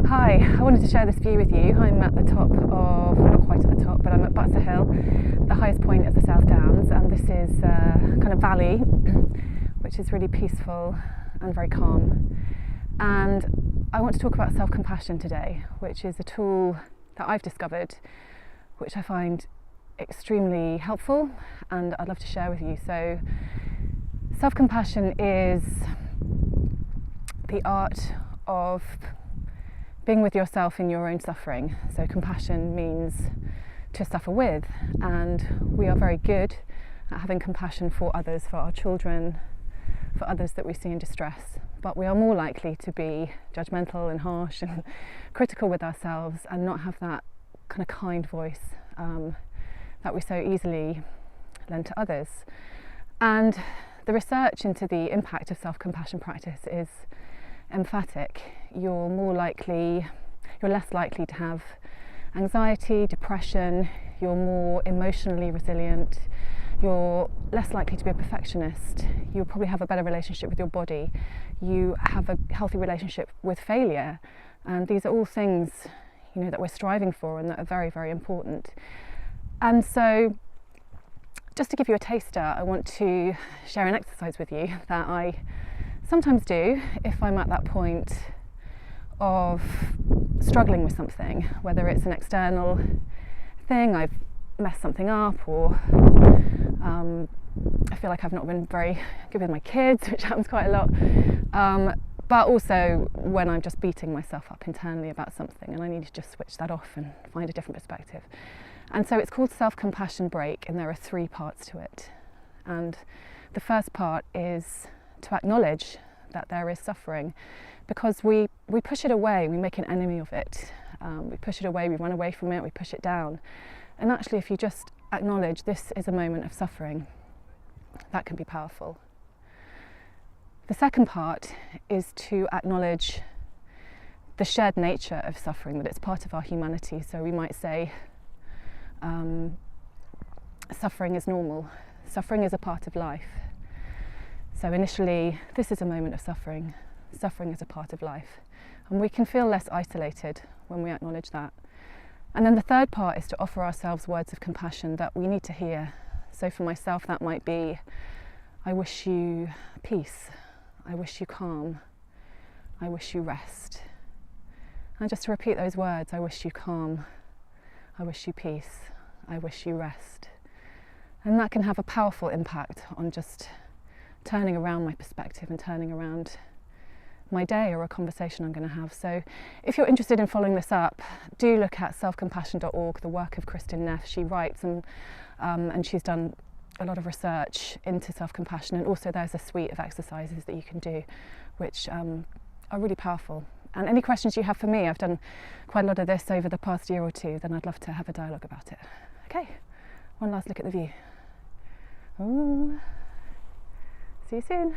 Hi, I wanted to share this view with you. I'm at the top of, not quite at the top, but I'm at Butser Hill, the highest point of the South Downs, and this is a kind of valley which is really peaceful and very calm. And I want to talk about self-compassion today, which is a tool that I've discovered, which I find extremely helpful and I'd love to share with you. So self-compassion is the art of being with yourself in your own suffering. So compassion means to suffer with, and we are very good at having compassion for others, for our children, for others that we see in distress. But we are more likely to be judgmental and harsh and critical with ourselves and not have that kind of kind voice that we so easily lend to others. And the research into the impact of self-compassion practice is emphatic. You're less likely to have anxiety, depression, you're more emotionally resilient, you're less likely to be a perfectionist, you'll probably have a better relationship with your body, you have a healthy relationship with failure, and these are all things, that we're striving for and that are very, very important. And so just to give you a taster, I want to share an exercise with you that I sometimes do if I'm at that point of struggling with something, whether it's an external thing, I've messed something up, or I feel like I've not been very good with my kids, which happens quite a lot, but also when I'm just beating myself up internally about something and I need to just switch that off and find a different perspective. And so it's called Self-Compassion Break, and there are 3 parts to it. And the first part is to acknowledge that there is suffering, because we push it away, we make an enemy of it, we push it away, we run away from it, we push it down. And actually, if you just acknowledge this is a moment of suffering, that can be powerful. The second part is to acknowledge the shared nature of suffering, that it's part of our humanity. So we might say suffering is normal, suffering is a part of life. So initially, this is a moment of suffering. Suffering is a part of life. And we can feel less isolated when we acknowledge that. And then the third part is to offer ourselves words of compassion that we need to hear. So for myself, that might be, I wish you peace. I wish you calm. I wish you rest. And just to repeat those words, I wish you calm. I wish you peace. I wish you rest. And that can have a powerful impact on just turning around my perspective and turning around my day or a conversation I'm going to have. So if you're interested in following this up, do look at selfcompassion.org, the work of Kristin Neff. She writes and she's done a lot of research into self-compassion, and also there's a suite of exercises that you can do which are really powerful. And any questions you have for me, I've done quite a lot of this over the past year or 2, then I'd love to have a dialogue about it. Okay, one last look at the view. Ooh. See you soon.